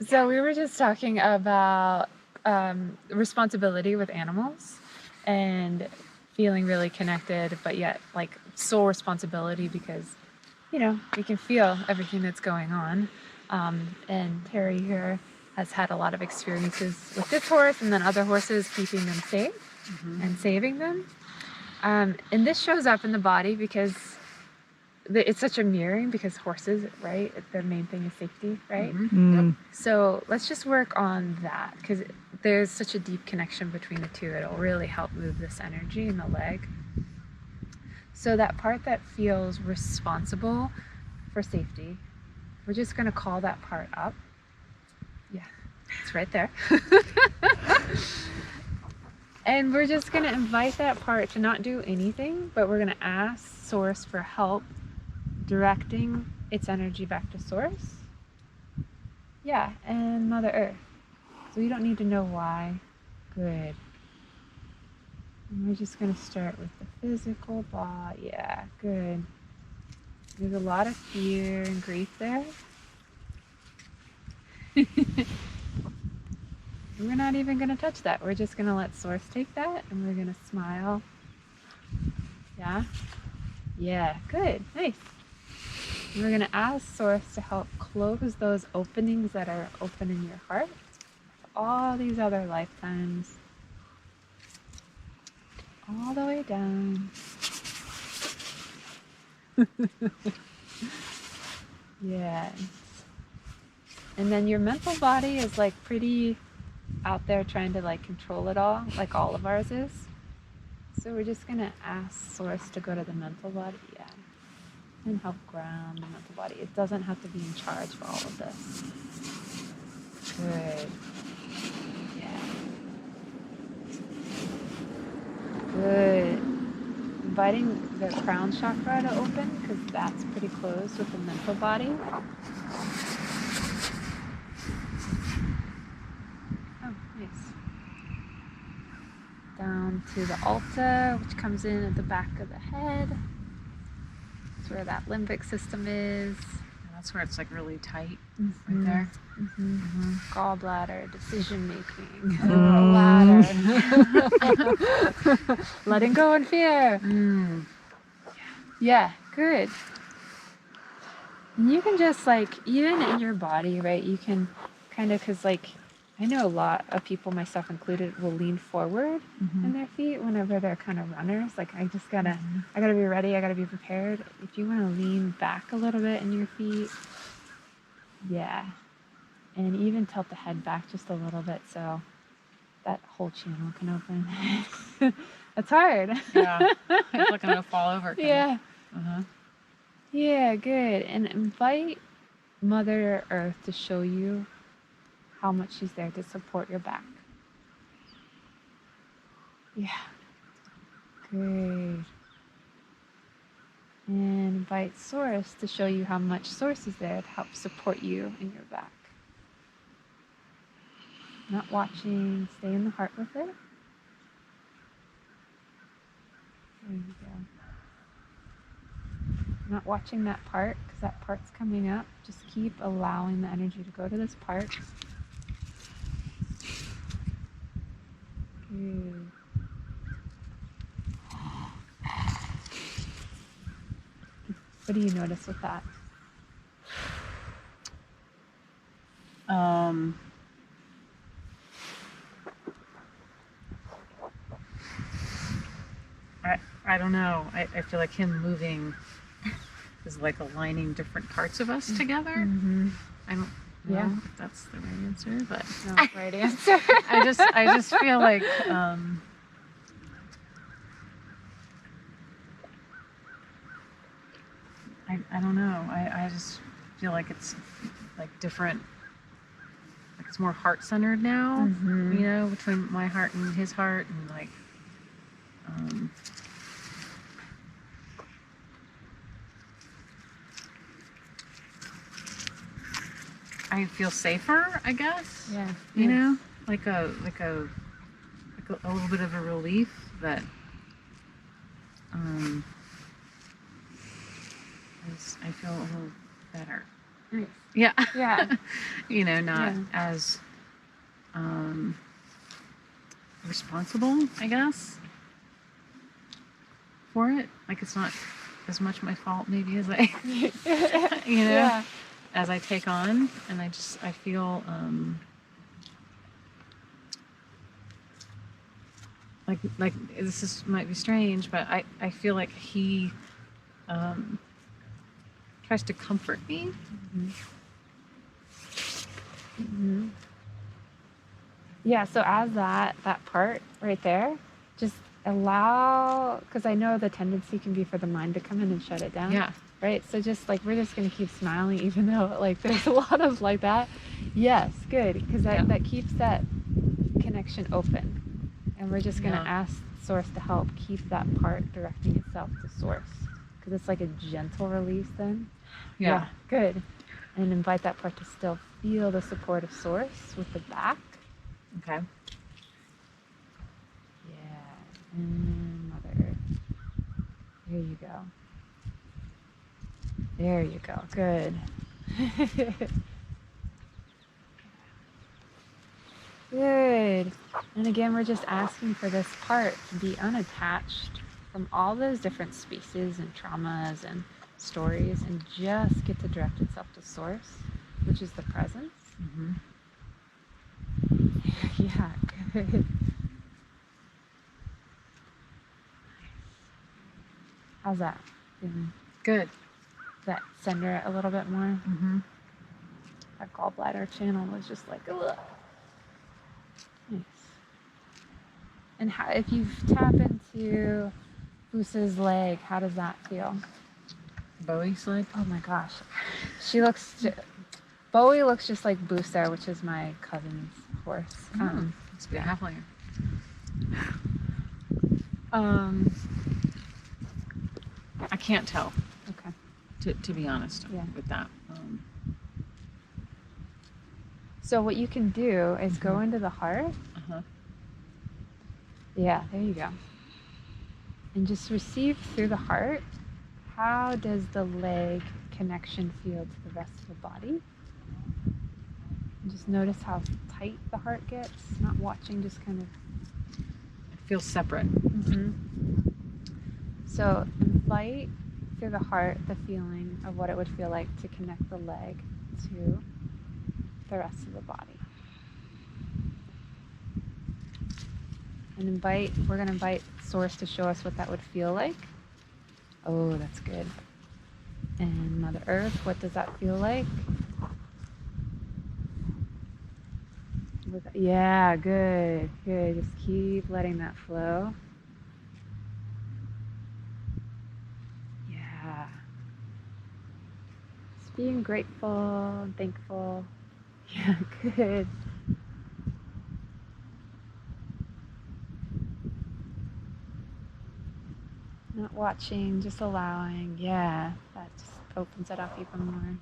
So we were just talking about responsibility with animals and feeling really connected, but yet like soul responsibility because, we can feel everything that's going on. And Terry here has had a lot of experiences with this horse and then other horses, keeping them safe and saving them. And this shows up in the body because it's such a mirroring, because horses, right? Their main thing is safety, right? Yep. So let's just work on that, because there's such a deep connection between the two. It'll really help move this energy in the leg. So that part that feels responsible for safety, we're just going to call that part up. Yeah, it's right there. And we're just going to invite that part to not do anything, but we're going to ask Source for help directing its energy back to Source. Yeah, and Mother Earth. So you don't need to know why. Good. And we're just going to start with the physical body. Yeah, good. There's a lot of fear and grief there. We're not even going to touch that. We're just going to let Source take that, and we're going to smile. Yeah? Yeah, good. Nice. And we're going to ask Source to help close those openings that are open in your heart. All these other lifetimes. All the way down. Yes. And then your mental body is like pretty out there trying to like control it all, like all of ours is. So we're just gonna ask Source to go to the mental body, yeah, and help ground the mental body. It doesn't have to be in charge for all of this. Good. Yeah. Good. Inviting the crown chakra to open, because that's pretty close with the mental body. Oh, nice. Down to the alta, which comes in at the back of the head. That's where that limbic system is. And that's where it's like really tight, right there. Gallbladder, decision making, bladder, Mm. letting go and fear. Yeah, good. And you can just like, even in your body, right? You can kind of, because like, I know a lot of people, myself included, will lean forward in their feet whenever they're kind of runners. Like, I just gotta, I gotta be ready, I gotta be prepared. If you want to lean back a little bit in your feet, yeah. And even tilt the head back just a little bit so that whole channel can open. It's hard. Yeah, it's like gonna fall over. Yeah. Yeah, good. And invite Mother Earth to show you how much she's there to support your back. Yeah. Good. And invite Source to show you how much Source is there to help support you in your back. Not watching, stay in the heart with it. There you go. Not watching that part, because that part's coming up. Just keep allowing the energy to go to this part. Good. What do you notice with that? I don't know. I feel like him moving is like aligning different parts of us together. I don't know if that's the right answer, but No, right answer. I just feel like I don't know. I just feel like it's like different. Like it's more heart centered now. You know, between my heart and his heart, and like. I feel safer, I guess. Yeah. You know, like a little bit of a relief that I feel a little better. Nice. Yeah. Yeah. You know, not Yeah. as responsible, I guess, for it. Like it's not as much my fault maybe as I, you know, Yeah. as I take on, and I feel like might be strange, but I feel like he tries to comfort me. Mm-hmm. Mm-hmm. Yeah, so as that part right there, just allow, because I know the tendency can be for the mind to come in and shut it down. Yeah. Right. So just like we're just gonna keep smiling, even though like there's a lot of like that. Yes, good, because that keeps that connection open, and we're just gonna ask Source to help keep that part directing itself to Source, because it's like a gentle release then. Yeah. Good, and invite that part to still feel the support of Source with the back. Okay. Yeah, and Mother Earth. There you go. There you go. Good. Good. And again, we're just asking for this part to be unattached from all those different species and traumas and stories, and just get to direct itself to Source, which is the presence. Mm-hmm. Yeah, good. How's that feeling? Good. Does that center it a little bit more? Mm-hmm. That gallbladder channel was just like, ugh. Nice. And how, if you tap into Goose's leg, how does that feel? Bowie's leg? Oh my gosh. Bowie looks just like Booster, which is my cousin's horse. It's be a halfling. I can't tell. Okay. To be honest, Yeah. with that. So what you can do is go into the heart. Uh-huh. Yeah, there you go. And just receive through the heart. How does the leg connection feel to the rest of the body? And just notice how tight the heart gets. Not watching, just kind of. It feels separate. Mm-hmm. So invite through the heart the feeling of what it would feel like to connect the leg to the rest of the body. And we're going to invite Source to show us what that would feel like. Oh, that's good. And Mother Earth, what does that feel like? Yeah, good, good. Just keep letting that flow. Yeah. Just being grateful and thankful. Yeah, good. Not watching, just allowing. Yeah, that just opens it up even more.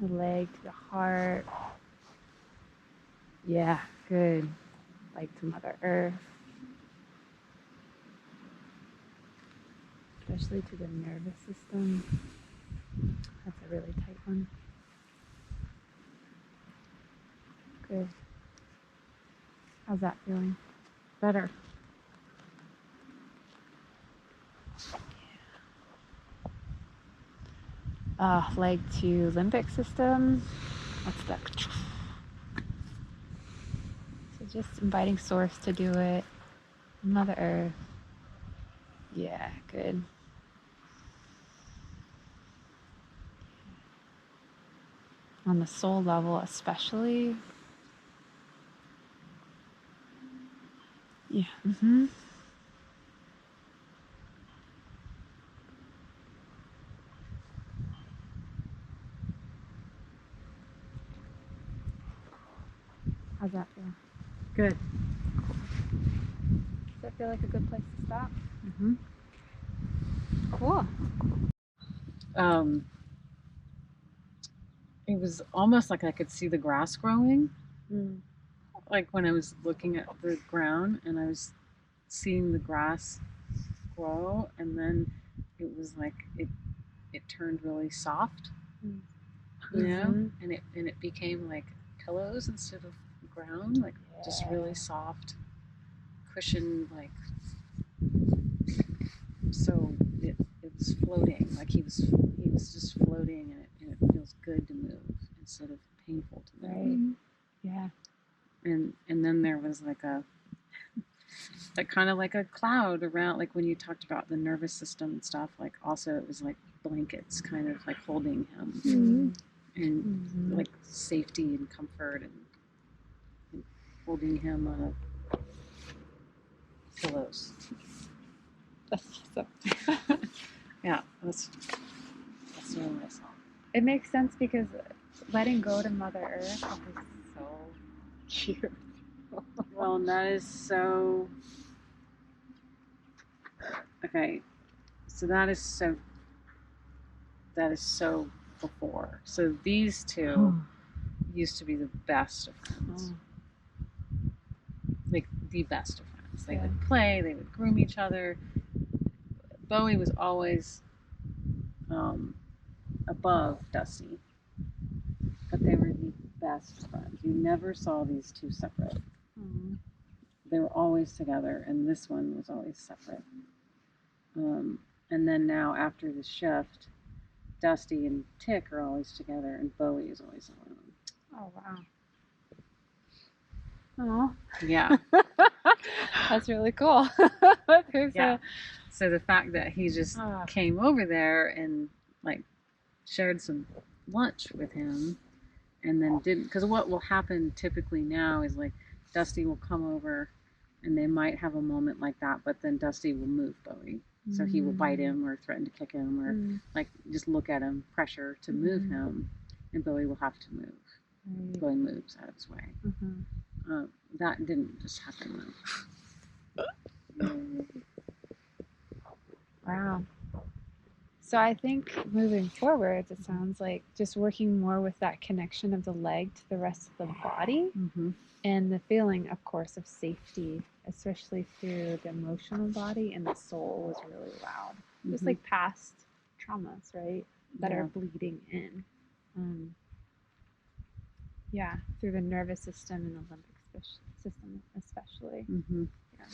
The leg to the heart. Yeah, good. Like to Mother Earth. Especially to the nervous system. That's a really tight one. Good. How's that feeling? Better. Leg to limbic system. What's that? So just inviting Source to do it. Mother Earth. Yeah, good. On the soul level, especially. Yeah. Mm-hmm. How's that feel? Good. Does that feel like a good place to stop? Mm-hmm. Cool. It was almost like I could see the grass growing. Mm. Like when I was looking at the ground and I was seeing the grass grow, and then it was like it turned really soft, you know, and it became like pillows instead of ground, like just really soft cushion, like so it was floating, like he was just floating, and it feels good to move instead of painful to move. Right. Yeah. And then there was like kind of like a cloud around, like when you talked about the nervous system and stuff, like also it was like blankets kind of like holding him and like safety and comfort and holding him on pillows. That's awesome. Yeah, that's really what I saw. It makes sense because letting go to Mother Earth is so cute. Well, and that is so okay. So that is so before. So these two used to be the best of friends. Like the best of friends. They would play, they would groom each other. Bowie was always above Dusty, but they were the best friends. You never saw these two separate. They were always together, and this one was always separate. And then now, after the shift, Dusty and Tick are always together, and Bowie is always alone. Oh, wow. Oh. Yeah. That's really cool. Yeah. So the fact that he just came over there and like shared some lunch with him and then didn't, because what will happen typically now is like Dusty will come over and they might have a moment like that, but then Dusty will move Bowie. So he will bite him or threaten to kick him or like just look at him, pressure to move him, and Bowie will have to move. Bowie moves out of his way. That didn't just happen though. Wow. So I think moving forward, it sounds like just working more with that connection of the leg to the rest of the body and the feeling, of course, of safety, especially through the emotional body and the soul was really loud. Just like past traumas, right? That are bleeding in. Yeah, through the nervous system and the limbic system, especially. Yeah.